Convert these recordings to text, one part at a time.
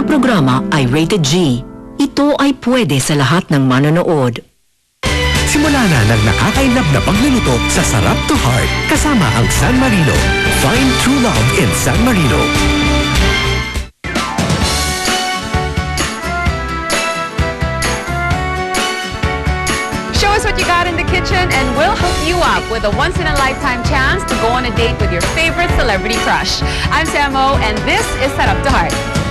na programa ay rated G. Ito ay pwede sa lahat ng manonood. Simula na ng nakakainlap na pagluluto sa Sarap to Heart kasama ang San Marino. Find true love in San Marino. Show us what you got in the kitchen and we'll hook you up with a once-in-a-lifetime chance to go on a date with your favorite celebrity crush. I'm Samo and this is Sarap to Heart.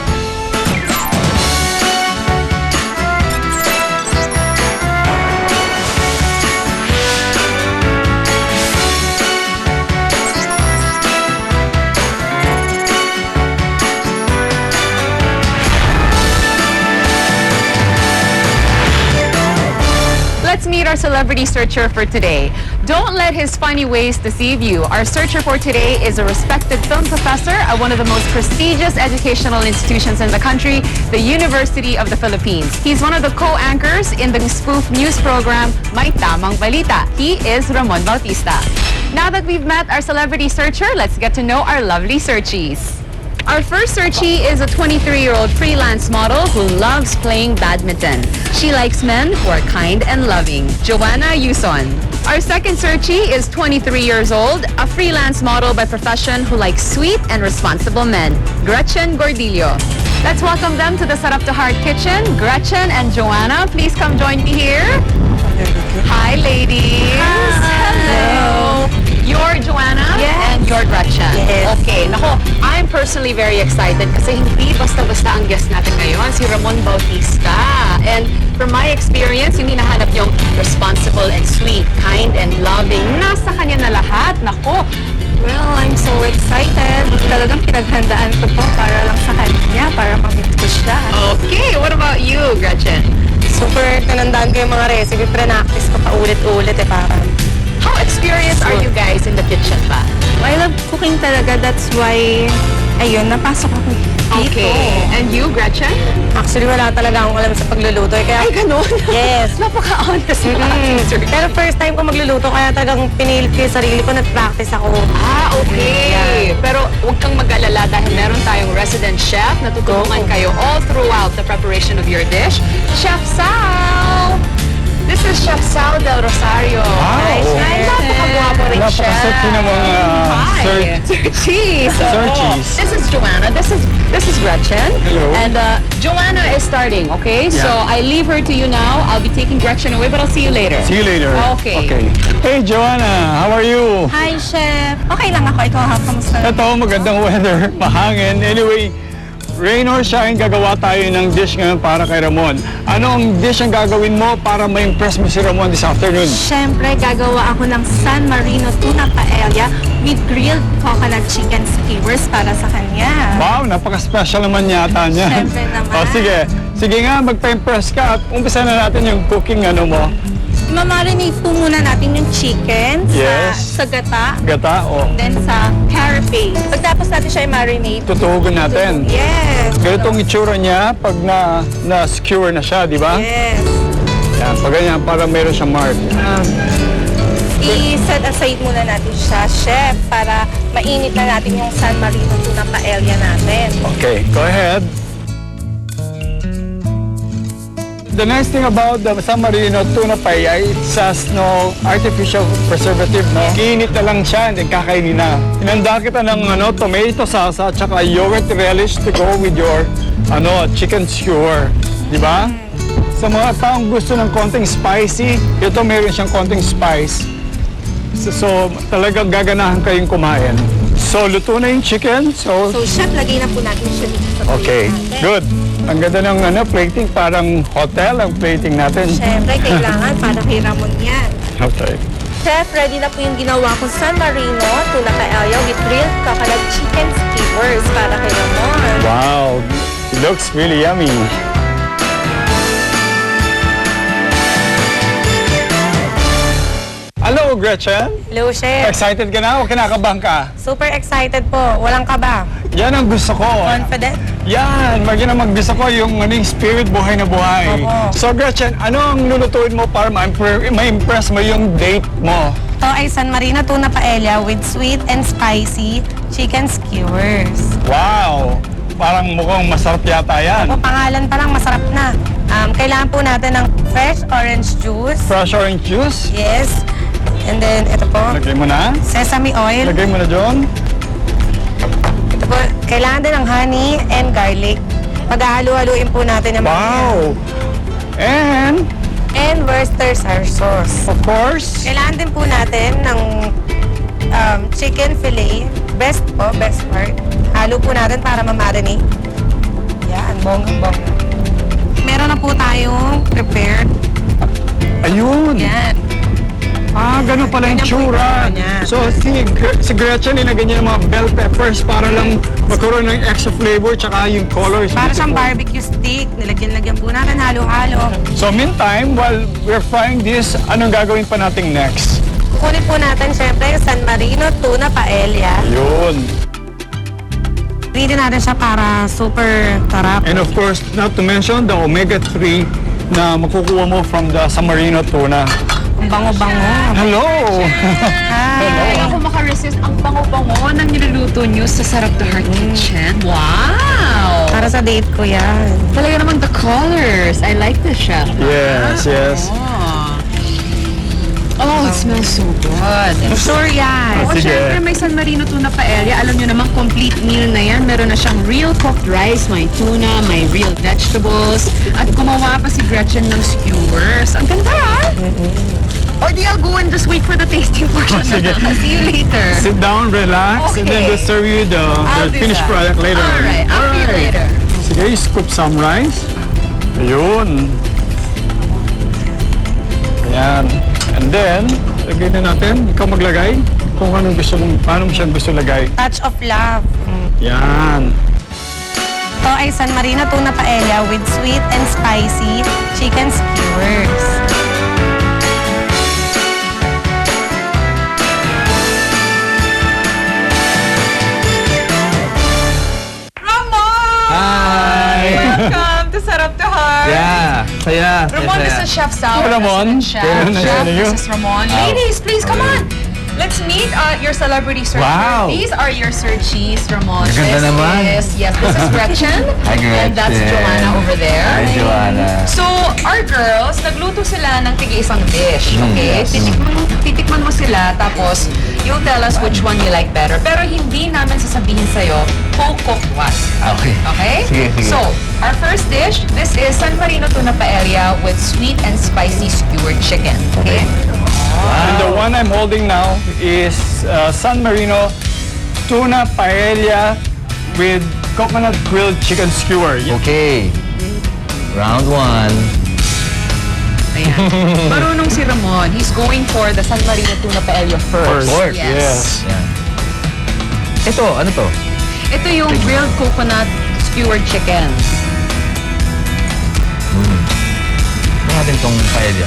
Let's meet our celebrity searcher for today. Don't let his funny ways deceive you. Our searcher for today is a respected film professor at one of the most prestigious educational institutions in the country, the University of the Philippines. He's one of the co-anchors in the spoof news program, May Tamang Balita. He is Ramon Bautista. Now that we've met our celebrity searcher, let's get to know our lovely searchies. Our first searchie is a 23-year-old freelance model who loves playing badminton. She likes men who are kind and loving. Joanna Yuson. Our second searchie is 23 years old, a freelance model by profession who likes sweet and responsible men. Gretchen Gordillo. Let's welcome them to the Sarap to Heart kitchen. Gretchen and Joanna, please come join me here. Hi, ladies. Hi. Hello. You're Joanna and you're Gretchen. Yes. Okay, nako, I'm personally very excited kasi hindi basta-basta ang guest natin ngayon, si Ramon Bautista. And from my experience, yung hinahanap yung responsible and sweet, kind and loving, nasa kanya na lahat. Nako, Well, I'm so excited. Talagang pinaghandaan ko to para lang sa kanya, para ma-meet ko siya. okay, what about you, Gretchen? Super tinandaan ko yung mga recipe, pre-practice ko pa ulit-ulit parang. How experienced are you guys in the kitchen ba? I love cooking talaga, that's why, ayun, napasok ako dito. Okay, and you, Gretchen? Actually, wala talaga akong alam sa pagluluto. Kaya, ganun? Yes. Napaka-honest na ating search. Pero first time ko magluluto, kaya talagang pinilit ko yung sarili ko, nag-practice ako. Okay. Pero huwag kang mag-alala dahil meron tayong resident chef na tutulungan kayo all throughout the preparation of your dish. Chef Sal! This is Chef Sal Del Rosario. Hi, Chef. Napakagwapo rin, Chef. Napakasexy ng mga Searchies. searchies. This is Joanna. This is Gretchen. Hello. And Joanna is starting, okay? So I leave her to you now. I'll be taking Gretchen away, but I'll see you later. See you later. Okay. Hey, Joanna, how are you? Hi, Chef. Okay lang ako. Ikaw, kamusta? Ito, magandang weather, mahangin. Anyway, rain or shine, gagawa tayo ng dish ngayon para kay Ramon. Ano ang dish ang gagawin mo para ma-impress mo si Ramon this afternoon? Siyempre, gagawa ako ng San Marino tuna paella with grilled coconut chicken skewers para sa kanya. Wow, napaka-special naman yata niya. Siyempre naman. O, sige nga, magpa-impress ka at umpisa na natin yung cooking mo. Mamarinate po muna natin yung chicken Yes. sa gata, Gata, then sa carrot paste. Pagtapos natin siya i-marinate. tutuhugan natin. Yes. Ganitong itsura niya pag na-skewer na siya, di ba? Yes. Yan, pag ganyan, para meron siyang mark. I-set aside muna natin siya, chef, para mainit na natin yung San Marino tuna paella natin. Okay, go ahead. The nice thing about the San Marino tuna paella, it has no artificial preservative, no? Kiinit na lang siya, and then kakainin na. Inanda kita ng tomato salsa at saka yogurt relish to go with your chicken skewer. Di ba? Sa mga taong gusto ng konting spicy, ito meron siyang konting spice. So talagang gaganahan kayong kumain. So, luto na yung chicken. So, chef, lagay na po natin siya dito sa Okay, plate natin. good. Ang ganda ng plating, parang hotel ang plating natin. Siyempre, kailangan para kay Ramon yan. Okay. Chef, ready na po yung ginawa kong San Marino tuna paella with grilled coconut chicken skewers para kay Ramon. Wow, it looks really yummy. Hello, Gretchen. Hello, chef. Excited ka na o kinakabahan ka? Super excited po. Walang kaba. Yan ang gusto ko. Confident. Yan, gusto ko yung spirit buhay na buhay. Opo. So, Gretchen, ano ang lulutuin mo para ma-impress mo yung date mo? Ito ay San Marino tuna paella with sweet and spicy chicken skewers. Wow! parang mukhang masarap yata yan. O pangalan pa lang, masarap na. Kailangan po natin ng fresh orange juice. Fresh orange juice. Yes. And then, ito po, Lagay mo na. sesame oil. Lagay mo na dyan. Ito po, kailangan din ng honey and garlic. Paghahalo-haluin po natin ng Wow! And, And Worcestershire sauce. of course, Kailangan din po natin ng chicken fillet. Best po, best part. Halo po natin para ma-marinate. Yan, bonggang-bongga. Meron na po tayong prepared. ayun. Yan. Ganun pala yung Ganyan po yung tsura. tsura niya. So, si Gretchen, nilagay niya ng mga bell peppers para lang magkaroon ng extra flavor tsaka yung colors. Para siyang barbecue stick. Nilagyan-lagyan po natin, halo-halo. So, meantime, while we're frying this, anong gagawin pa natin next? Kukunin po natin syempre yung San Marino tuna paella. Yun. Ready natin siya para super sarap. And of course, not to mention the omega-3 na makukuha mo from the San Marino tuna. Ang bango-bango. Hello! Hindi ako makaresist. Ang bango-bango ng niluluto nyo sa Sarap to Heart Kitchen. Wow! Para sa date ko yan. Talaga naman the colors. I like this, chef. Yes, yes. Oh, it smells so good. Sure yan. Oh, Sige. syempre may San Marino tuna paella. Alam nyo naman, complete meal na yan. Meron na siyang real cooked rice, may tuna, may real vegetables. At gumawa pa si Gretchen ng skewers. Ang ganda, ah! Or di I'll go and just wait for the tasting portion na Sige. lang. See you later. Sit down, relax, and then Okay. we'll serve you the I'll do finished that. product later. Alright, I'll see you later. Sige, scoop some rice. Ayun. Ayan. And then, lagay na natin. Ikaw maglagay kung anong gusto mong, paano mo siya gusto lagay. Touch of love. Yan. Ito ay San Marino tuna paella with sweet and spicy chicken skewers. Hi! Welcome to Sarap to Heart. Yeah, saya. Ramon, this is Chef Sal. Ramon. Chef. Yeah, Chef, yeah. this is Ramon. Ladies, please come on. Let's meet your celebrity searcher. Wow. These are your searchies, Ramon. Ganda This naman. yes, this is Gretchen. Hi, And that's Gretchen. Joanna over there. Hi, Joanna. So, our girls, nagluto sila ng tig-isang dish, okay? yes. Titikman mo sila, tapos you'll tell us which one you like better. Pero hindi namin sasabihin sa'yo who cooked what. Okay. Okay? Sige, sige. So, our first dish, this is San Marino tuna paella with sweet and spicy skewered chicken. Okay? And the one I'm holding now is San Marino tuna paella with coconut grilled chicken skewer. Okay. Round one. Ayan. Marunong si Ramon. He's going for the San Marino tuna paella first. Pork. Yes. Yan. Ito, ano to? Ito yung grilled coconut skewered chicken. Ito natin tong paella.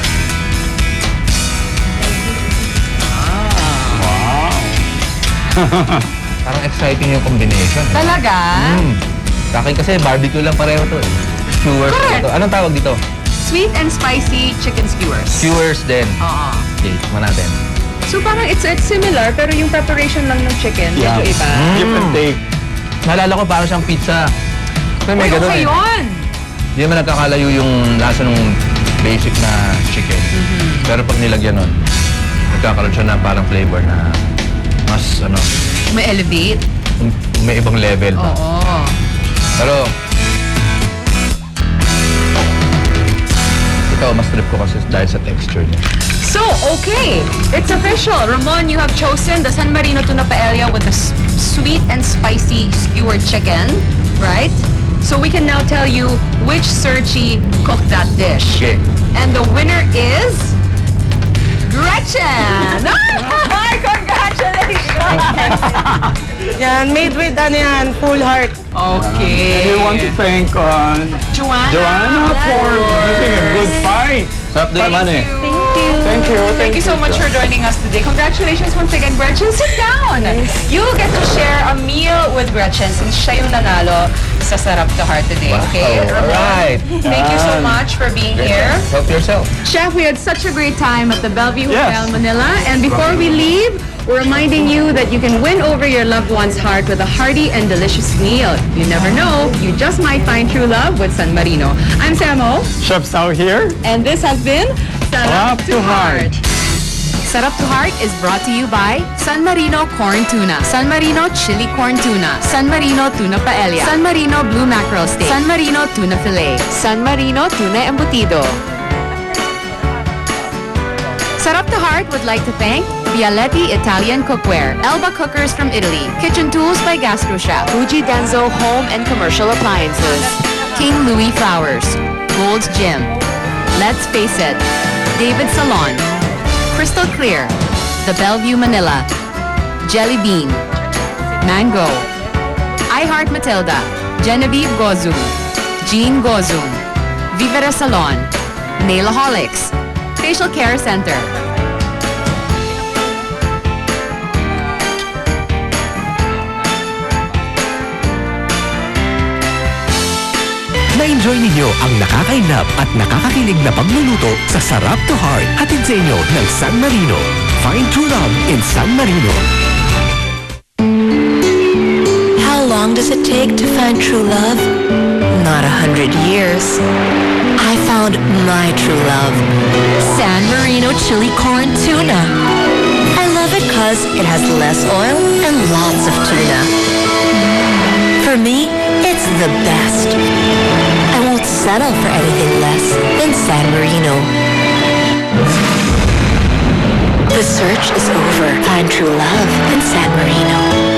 Parang exciting yung combination. Talaga? Sa akin kasi barbecue lang pareho to eh. Skewers. Correct. To. Anong tawag dito? Sweet and spicy chicken skewers. Skewers din. Oo. Okay, tikman natin. So parang it's similar pero yung preparation lang ng chicken medyo iba. Give and take. Naalala ko parang siyang pizza. Kasi may Uy, ganun okay eh. yun! Hindi naman nagkakalayo yung lasa ng basic na chicken. Pero pag nilagyan nun, nagkakaroon siya na parang flavor na mas ano, May elevate. may ibang level ba. Oo. Pero ito, mas trip ko kasi dahil sa texture niya. So, okay. It's official. Ramon, you have chosen the San Marino tuna paella with the sweet and spicy skewered chicken, right? So we can now tell you which Searchy cooked that dish. Okay. And the winner is Gretchen! Congratulations! Yan, made with ano yan, full heart. Okay. We want to thank Joanna. Joanna for giving a good fight. Sarap din naman eh. Thank you. Thank you so much for joining us today. Congratulations once again, Gretchen. Sit down. You get to share a meal with Gretchen since siya yung nanalo sa Sarap to Heart today. Okay? Wow. Alright. Thank you so much for being here. Help yourself. Chef, we had such a great time at the Bellevue Yes. Hotel Manila. And before we leave, We're reminding you that you can win over your loved one's heart with a hearty and delicious meal. You never know, you just might find true love with San Marino. I'm Samo, Chef Sao here. and this has been Sarap to Heart. Sarap to Heart is brought to you by San Marino Corn Tuna, San Marino Chili Corn Tuna, San Marino Tuna Paella, San Marino Blue Mackerel Steak, San Marino Tuna Fillet, San Marino Tuna Embutido. Sarap to Heart would like to thank Bialetti Italian Cookware, Elba Cookers from Italy, Kitchen Tools by Gastro Chef, Fuji Denso Home and Commercial Appliances, King Louis Flowers, Gold's Gym, Let's Face It, David Salon, Crystal Clear, The Bellevue Manila, Jelly Bean, Mango, I Heart Matilda, Genevieve Gozum, Jean Gozum, Vivera Salon, Nailaholics, Facial Care Center. Na-enjoy ninyo ang nakakainab at nakakakilig na pagluluto sa Sarap to Heart. Hatid sa inyo ng San Marino. Find true love in San Marino. How long does it take to find true love? Not 100 years. I found my true love. San Marino Chili Corn Tuna. I love it because it has less oil and lots of tuna. For me, it's the best. I won't settle for anything less than San Marino. The search is over. Find true love in San Marino.